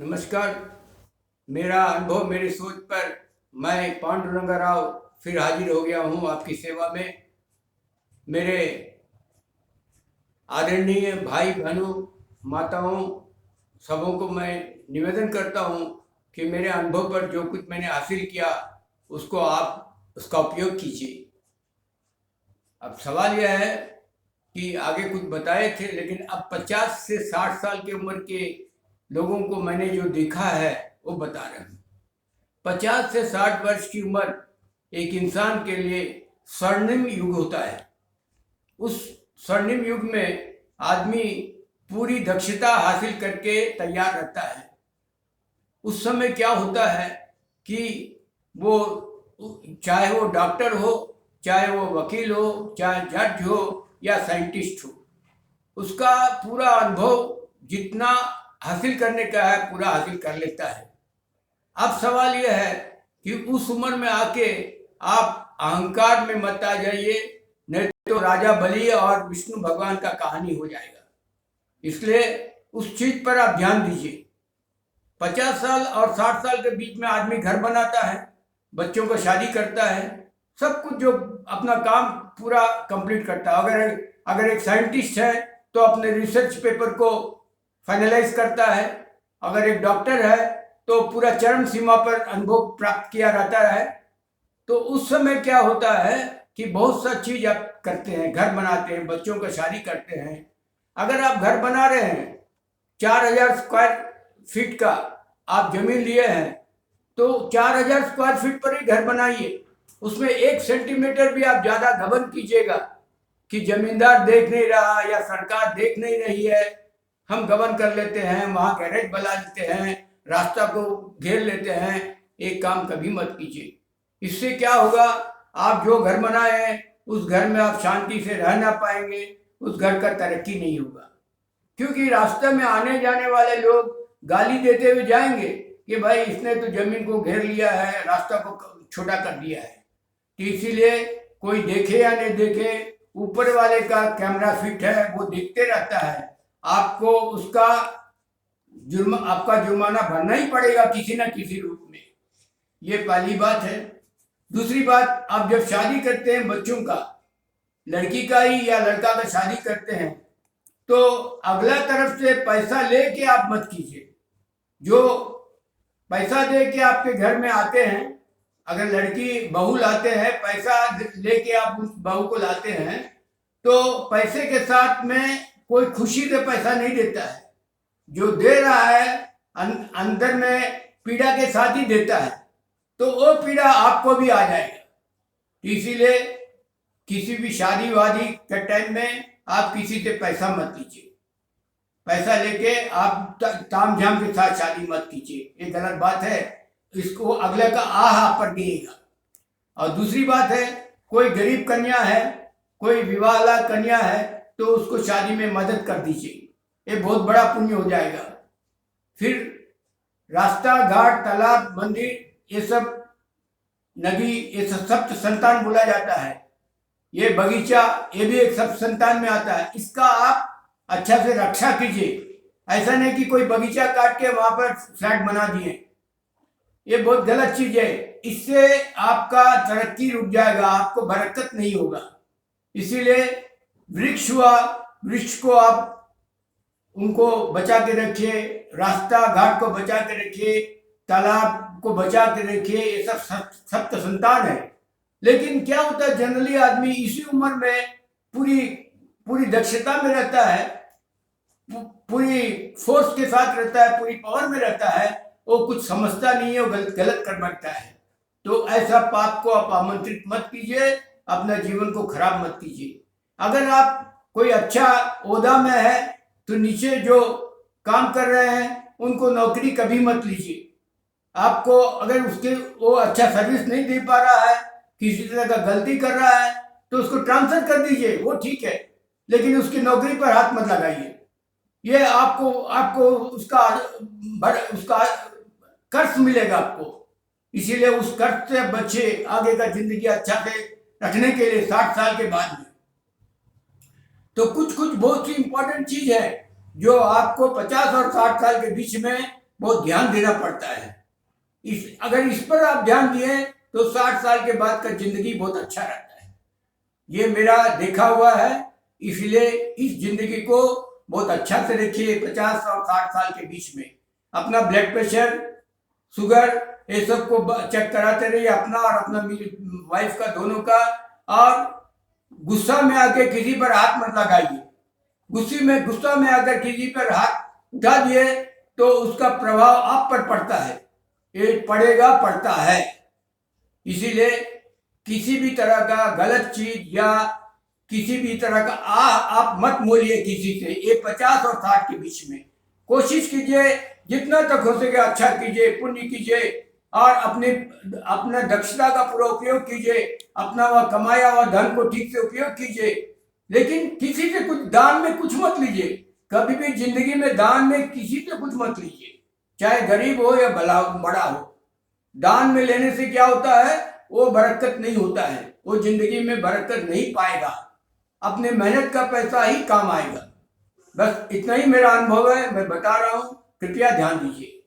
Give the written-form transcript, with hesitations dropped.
नमस्कार। मेरा अनुभव, मेरी सोच पर मैं पांडुरंगा राव फिर हाजिर हो गया हूँ आपकी सेवा में। मेरे आदरणीय भाई बहनों, माताओं, सबों को मैं निवेदन करता हूँ कि मेरे अनुभव पर जो कुछ मैंने हासिल किया उसको आप उसका उपयोग कीजिए। अब सवाल यह है कि आगे कुछ बताए थे, लेकिन अब 50 से 60 साल की उम्र के लोगों को मैंने जो देखा है वो बता रहा हूँ। 50 से 60 वर्ष की उम्र एक इंसान के लिए स्वर्णिम युग होता है। उस स्वर्णिम युग में आदमी पूरी दक्षता हासिल करके तैयार रहता है। उस समय क्या होता है कि वो, चाहे वो डॉक्टर हो, चाहे वो वकील हो, चाहे जज हो या साइंटिस्ट हो, उसका पूरा अनुभव जितना हासिल करने का है पूरा हासिल कर लेता है। अब सवाल यह है कि उस उम्र में आके आप अहंकार में मत आ जाइए, नहीं तो राजा बलि और विष्णु भगवान का कहानी हो जाएगा। इसलिए उस चीज पर आप ध्यान दीजिए। 50 साल और 60 साल के बीच में आदमी घर बनाता है, बच्चों को शादी करता है, सब कुछ जो अपना काम पूरा कंप्लीट करता है। अगर एक साइंटिस्ट है तो अपने रिसर्च पेपर को फाइनलाइज करता है। अगर एक डॉक्टर है तो पूरा चरम सीमा पर अनुभव प्राप्त किया रहता है। तो उस समय क्या होता है कि बहुत सा चीज आप करते हैं, घर बनाते हैं, बच्चों को शादी करते हैं। अगर आप घर बना रहे हैं, 4000 स्क्वायर फीट का आप जमीन लिए हैं, तो 4000 स्क्वायर फीट पर ही घर बनाइए। उसमें 1 सेंटीमीटर भी आप ज्यादा घमंड कीजिएगा कि जमींदार देख नहीं रहा या सरकार देख नहीं रही है, हम गबन कर लेते हैं, वहां गैरेज बना लेते हैं, रास्ता को घेर लेते हैं, एक काम कभी मत कीजिए। इससे क्या होगा, आप जो घर बनाए हैं उस घर में आप शांति से रह ना पाएंगे, उस घर का तरक्की नहीं होगा। क्योंकि रास्ते में आने जाने वाले लोग गाली देते हुए जाएंगे कि भाई इसने तो जमीन को घेर लिया है, रास्ता को छोटा कर दिया है। तो इसीलिए कोई देखे या नहीं देखे, ऊपर वाले का कैमरा फिट है, वो देखते रहता है। आपको आपका जुर्माना भरना ही पड़ेगा किसी ना किसी रूप में। ये पहली बात है। दूसरी बात, आप जब शादी करते हैं बच्चों का, लड़की का ही या लड़का का शादी करते हैं, तो अगला तरफ से पैसा लेके आप मत कीजिए। जो पैसा दे के आपके घर में आते हैं, अगर लड़की बहू लाते हैं, पैसा लेके आप उस बहू को लाते हैं, तो पैसे के साथ में कोई खुशी से पैसा नहीं देता है। जो दे रहा है अंदर में पीड़ा के साथ ही देता है, तो वो पीड़ा आपको भी आ जाएगा। इसीलिए किसी भी शादी वादी के टाइम में आप किसी से पैसा मत लीजिए। पैसा लेके आप ताम झाम के साथ शादी मत कीजिए, ये गलत बात है। इसको अगले का आह आप पर गिरेगा। और दूसरी बात है, कोई गरीब कन्या है, कोई विवाहला कन्या है, तो उसको शादी में मदद कर दीजिए, ये बहुत बड़ा पुण्य हो जाएगा। फिर रास्ता घाट तालाब मंदिर ये सब, नदी, ये सब सप्त संतान बोला जाता है। ये बगीचा, ये भी एक सप्त संतान में आता है। इसका आप अच्छा से रक्षा कीजिए। ऐसा नहीं कि कोई बगीचा काट के वहां पर फ्लैट बना दिए, ये बहुत गलत चीज है। इससे आपका तरक्की रुक जाएगा, आपको बरकत नहीं होगा। इसीलिए वृक्ष हुआ, वृक्ष को आप उनको बचा के रखिए, रास्ता घाट को बचा के रखिए, तालाब को बचा के रखिए, ये सब सप्त संतान है। लेकिन क्या होता है, जनरली आदमी इसी उम्र में पूरी दक्षता में रहता है, पूरी फोर्स के साथ रहता है, पूरी पावर में रहता है, वो कुछ समझता नहीं है, वो गलत कर बैठता है। तो ऐसा पाप को आप आमंत्रित मत कीजिए, अपना जीवन को खराब मत कीजिए। अगर आप कोई अच्छा ओहदा में है तो नीचे जो काम कर रहे हैं उनको नौकरी कभी मत लीजिए। आपको अगर उसके वो अच्छा सर्विस नहीं दे पा रहा है, किसी तरह का गलती कर रहा है, तो उसको ट्रांसफर कर दीजिए, वो ठीक है, लेकिन उसकी नौकरी पर हाथ मत लगाइए। ये आपको उसका कर्ज मिलेगा आपको। इसीलिए उस कर्ज से बचे, आगे का जिंदगी अच्छा से रखने के लिए 60 साल के बाद में। तो कुछ बहुत सी इंपॉर्टेंट चीज है जो आपको 50 और 60 साल के बीच में बहुत ध्यान देना पड़ता है। अगर इस पर आप ध्यान दिए तो 60 साल के बाद का जिंदगी बहुत अच्छा रहता है। ये मेरा देखा हुआ है, इसलिए इस जिंदगी को बहुत अच्छा से रखिए। 50 और 60 साल के बीच में अपना ब्लड प्रेशर, शुगर, ये सब को चेक कराते रहिए, अपना और अपना वाइफ का, दोनों का। और गुस्सा में आके किसी पर हाथ मत लगाइए। गुस्सा में आकर किसी पर हाथ उठा दिए तो उसका प्रभाव आप पर पड़ता है, ये पड़ता है। इसीलिए किसी भी तरह का गलत चीज या किसी भी तरह का आप मत बोलिए किसी से। ये 50 और 60 के बीच में कोशिश कीजिए, जितना तक हो सके अच्छा कीजिए, पुण्य कीजिए और अपना दक्षता का पूरा उपयोग कीजिए। अपना वह कमाया हुआ धन को ठीक से उपयोग कीजिए, लेकिन किसी से कुछ दान में कुछ मत लीजिए। कभी भी जिंदगी में दान में किसी से कुछ मत लीजिए, चाहे गरीब हो या बड़ा हो। दान में लेने से क्या होता है, वो बरकत नहीं होता है, वो जिंदगी में बरकत नहीं पाएगा, अपने मेहनत का पैसा ही काम आएगा। बस इतना ही मेरा अनुभव है, मैं बता रहा हूँ, कृपया ध्यान दीजिए।